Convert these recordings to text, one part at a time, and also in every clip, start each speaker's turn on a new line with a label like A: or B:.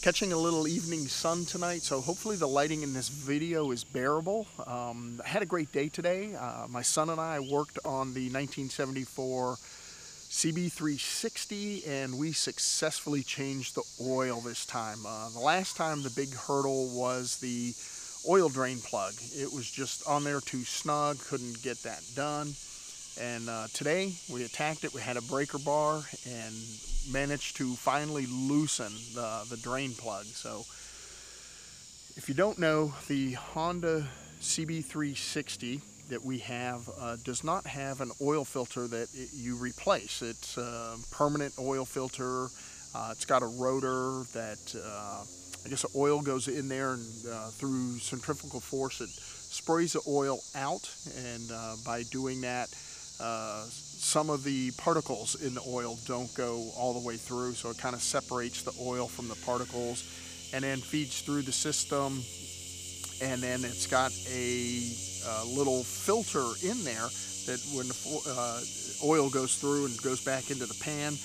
A: Catching a little evening sun tonight, so hopefully the lighting in this video is bearable. I had a great day today. My son and I worked on the 1974 CB360 and we successfully changed the oil this time. The last time the big hurdle was the oil drain plug. It was just on there too snug, couldn't get that done. And today we attacked it. We had a breaker bar and managed to finally loosen the drain plug. So if you don't know, the Honda CB360 that we have does not have an oil filter that you replace. It's a permanent oil filter. It's got a rotor that I guess the oil goes in there, and through centrifugal force it sprays the oil out, and by doing that some of the particles in the oil don't go all the way through, so it kind of separates the oil from the particles and then feeds through the system. And then it's got a little filter in there that when the oil goes through and goes back into the pan,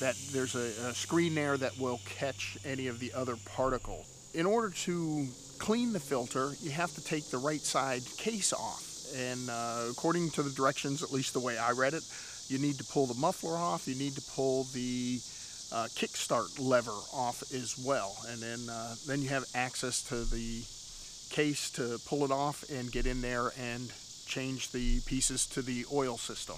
A: that there's a screen there that will catch any of the other particles. In order to clean the filter, you have to take the right side case off. And according to the directions, at least the way I read it, you need to pull the muffler off, you need to pull the kickstart lever off as well. And then you have access to the case to pull it off and get in there and change the pieces to the oil system.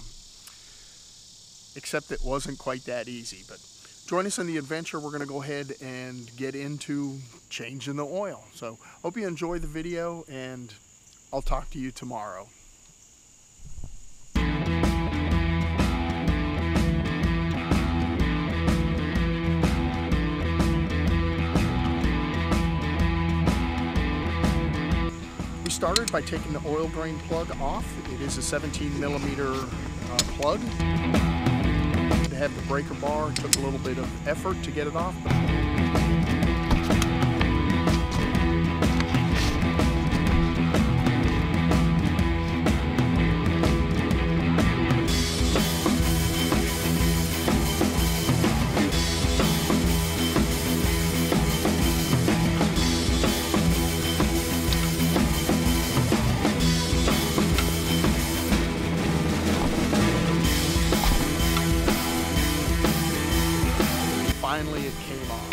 A: Except it wasn't quite that easy. But join us in the adventure. We're going to go ahead and get into changing the oil. So hope you enjoy the video, and I'll talk to you tomorrow. We started by taking the oil drain plug off. It is a 17mm plug. To have the breaker bar, it took a little bit of effort to get it off. Finally, it came off.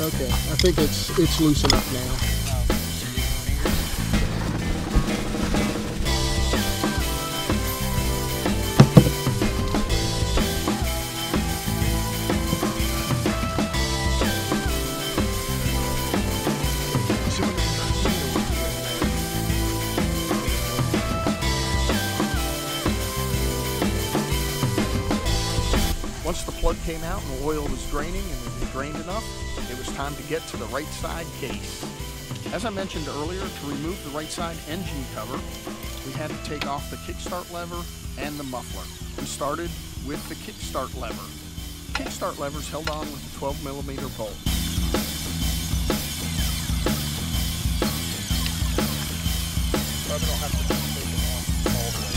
A: Okay, I think it's loose enough now. Once the plug came out and the oil was draining and it had drained enough, it was time to get to the right side case. As I mentioned earlier, to remove the right side engine cover, we had to take off the kickstart lever and the muffler. We started with the kickstart lever. The kickstart lever is held on with a 12mm bolt. Probably don't have to take it off all the way.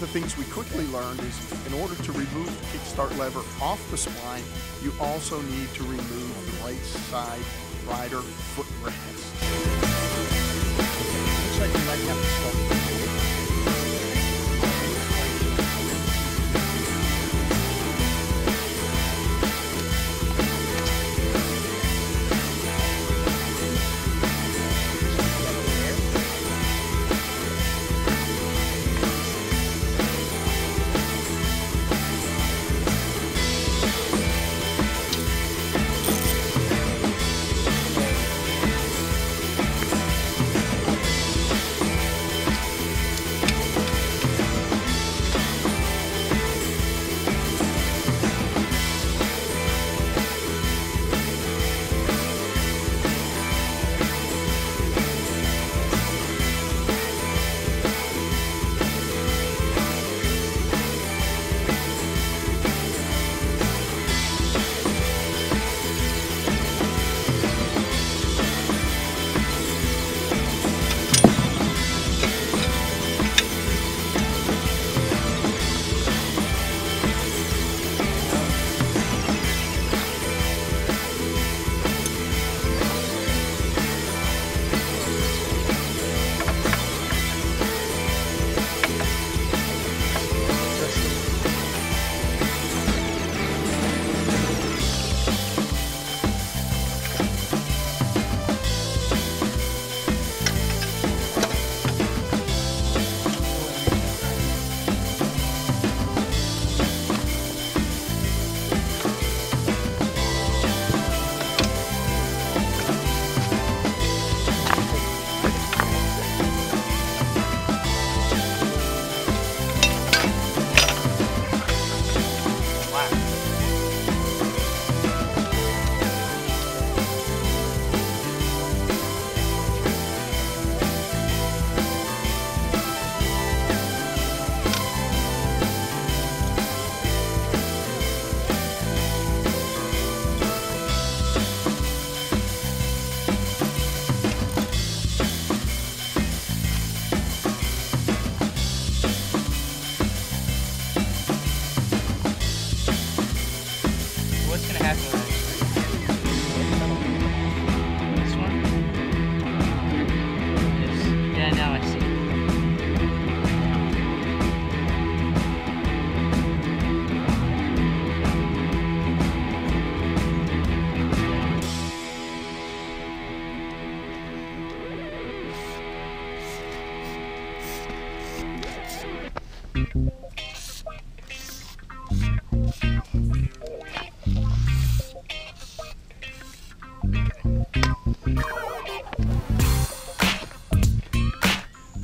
A: the things we quickly learned is in order to remove the kickstart lever off the spline, you also need to remove the right side rider footrest. Looks like you might have to start.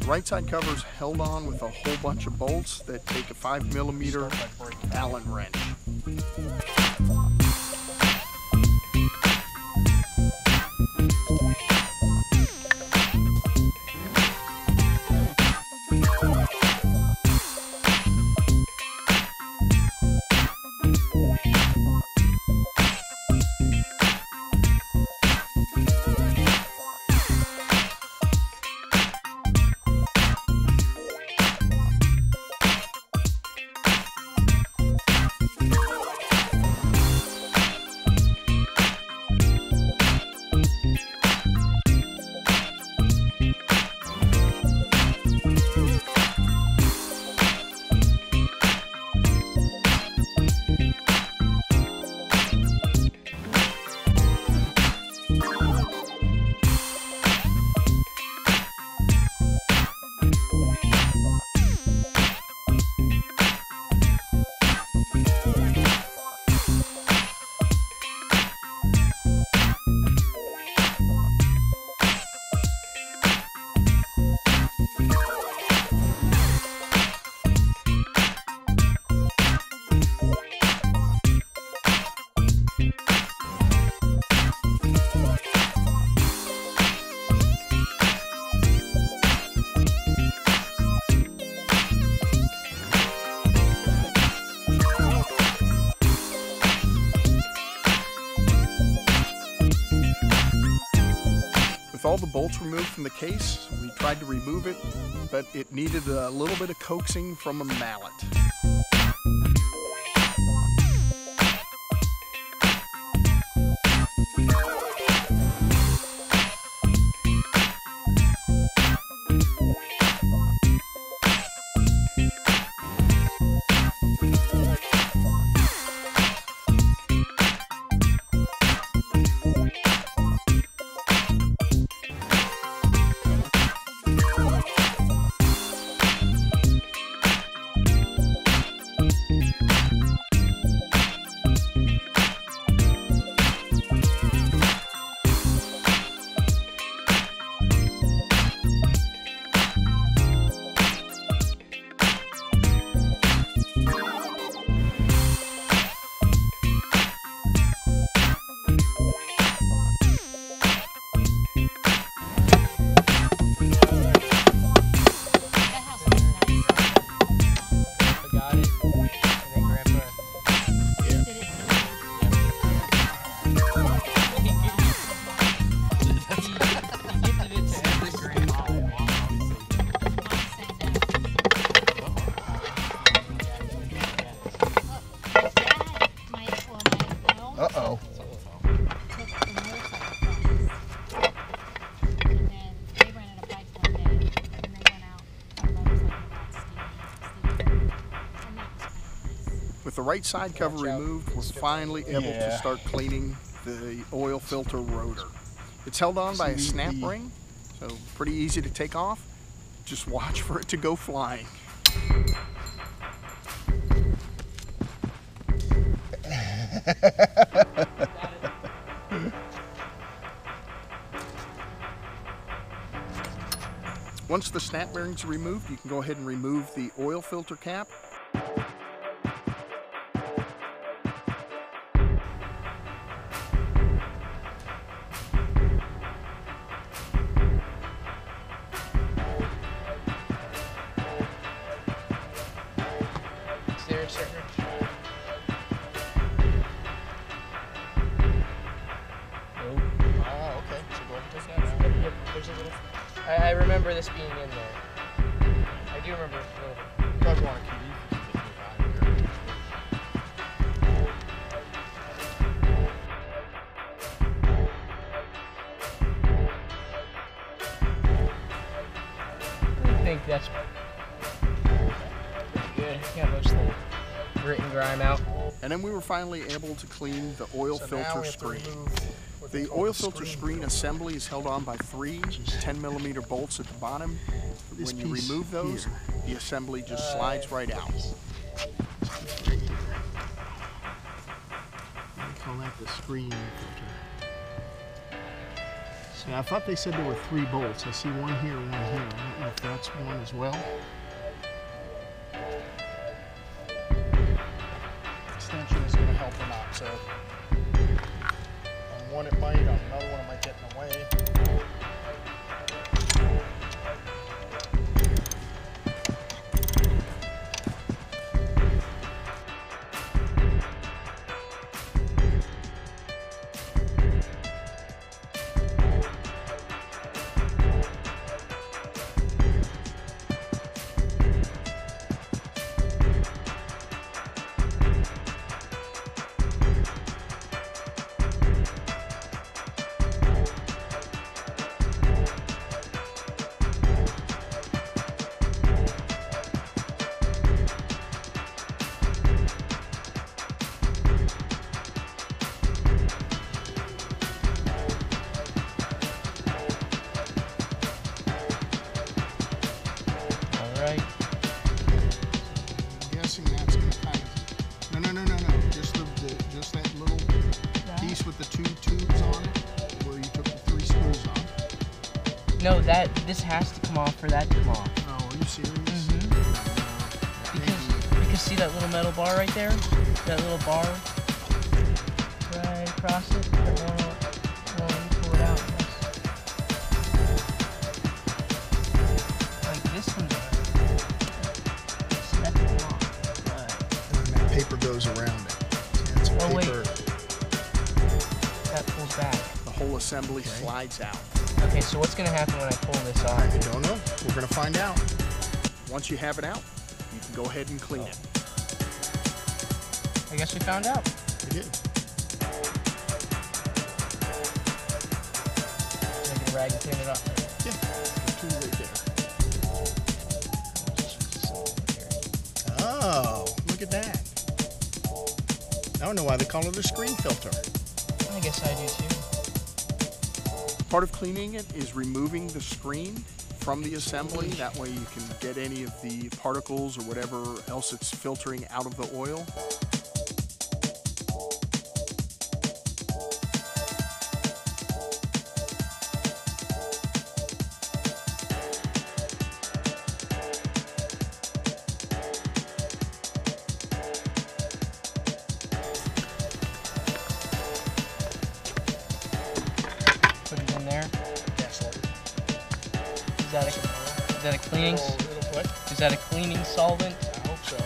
A: The right side cover is held on with a whole bunch of bolts that take a 5mm Allen wrench. all the bolts removed from the case. We tried to remove it, but it needed a little bit of coaxing from a mallet.
B: Uh-oh.
A: With the right side cover removed, we're finally able to start cleaning the oil filter rotor. It's held on by a snap ring, so pretty easy to take off. Just watch for it to go flying. Once the snap bearings are removed, you can go ahead and remove the oil filter cap.
B: Is there a certain... Oh, okay. So go ahead and take that out. Yep, there's a little... I remember this being in there. I do remember it a little bit. You guys want to keep it I think that's pretty good. Got most of the grit and grime out.
A: And then we were finally able to clean the oil filter screen. The oil filter screen assembly is held on by three 10mm bolts at the bottom. When you remove those, the assembly just slides right out.
C: They call that the screen filter. So I thought they said there were 3 bolts. I see one here, one here. I don't know if that's one as well.
A: Extension is going to help or not, so on one it might, on another one it might get in the way.
B: Right.
C: I'm guessing that's going to kind of... No. Just that little piece with the 2 tubes on it, where you took the 3 screws off.
B: No, this has to come off for that to come off.
C: Oh, are you serious?
B: Because see that little metal bar right there? That little bar right across it? That one, pull it out. Like this one. So that can come off.
C: And then that paper goes around it. Yeah, it's
B: Oh, wait.
C: paper.
B: That pulls back.
A: The whole assembly slides out.
B: Okay, so what's gonna happen when I pull this off?
C: I don't know. We're gonna find out.
A: Once you have it out, you can go ahead and clean it.
B: I guess we found out.
C: We did.
B: Take a rag and clean it up.
C: Yeah, the two right there. Oh, look at that. I don't know why they call it a screen filter.
B: I guess I do too.
A: Part of cleaning it is removing the screen from the assembly. That way you can get any of the particles or whatever else it's filtering out of the oil.
B: Put it in there.
C: Excellent.
B: Is that a cleaning?
C: Little what?
B: Is that a cleaning solvent?
C: I hope so. Yeah,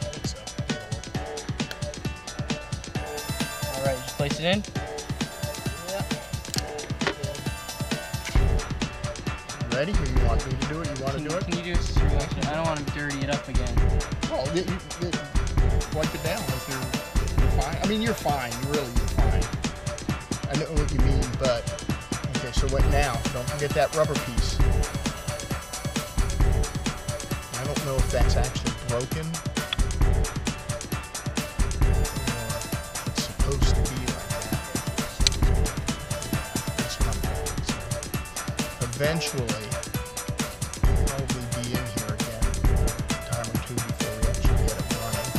C: I think so.
B: All right, just place it in.
C: Yeah. Ready? Or you want me to do it? You want to do it?
B: Can you do a situation? I don't want to dirty it up again.
C: Well, you wipe it down if you're fine. I mean, you're fine. You're fine. I know what you mean, but okay. So what now? Don't forget that rubber piece. I don't know if that's actually broken. Or it's supposed to be like that. That's what I'm thinking. So eventually, it'll probably be in here again a time or two before we actually get it running.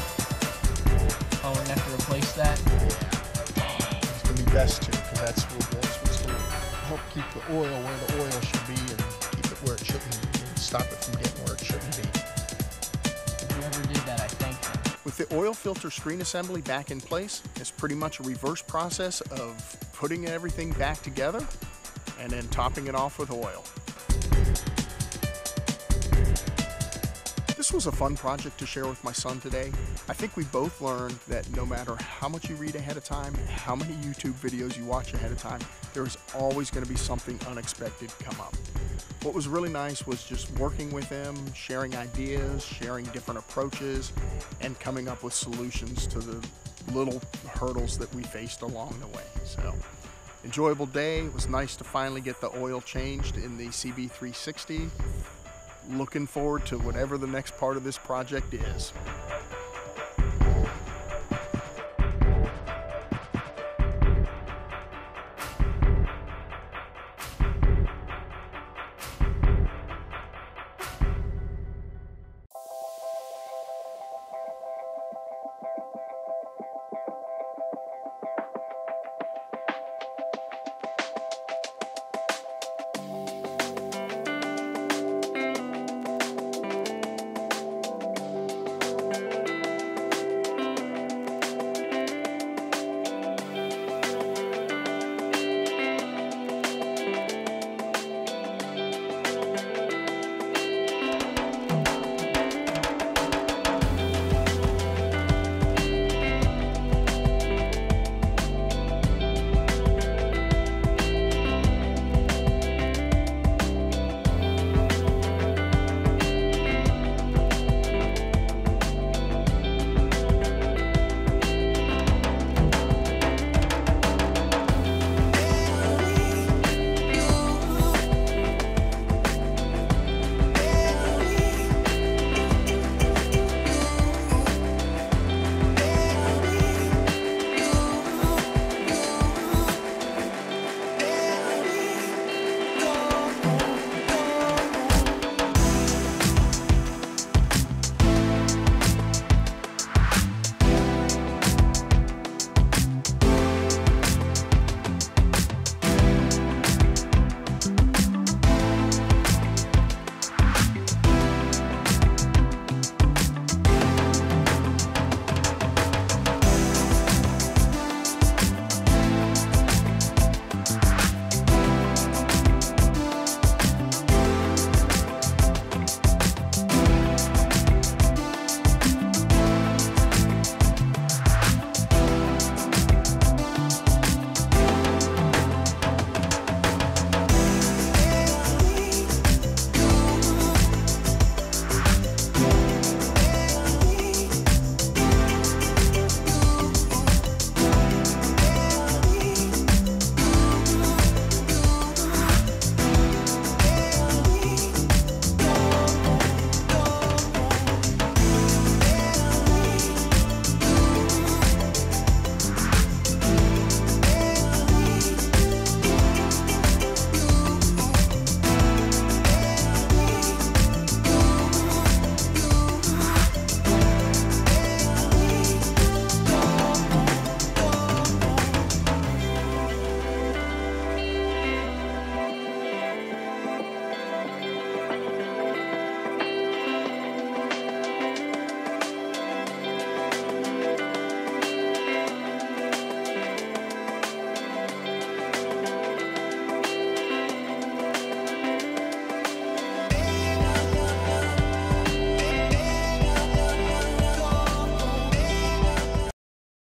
B: Oh, we're gonna have to replace that.
C: Yeah. It's going to be best to, because that's what's going to help keep the oil where the oil should be and keep it where it shouldn't be and stop it from getting where it shouldn't be.
B: Whoever did that, I thank them.
A: With the oil filter screen assembly back in place, it's pretty much a reverse process of putting everything back together and then topping it off with oil. This was a fun project to share with my son today. I think we both learned that no matter how much you read ahead of time, how many YouTube videos you watch ahead of time, there's always going to be something unexpected come up. What was really nice was just working with him, sharing ideas, sharing different approaches, and coming up with solutions to the little hurdles that we faced along the way. So, enjoyable day. It was nice to finally get the oil changed in the CB360. Looking forward to whatever the next part of this project is.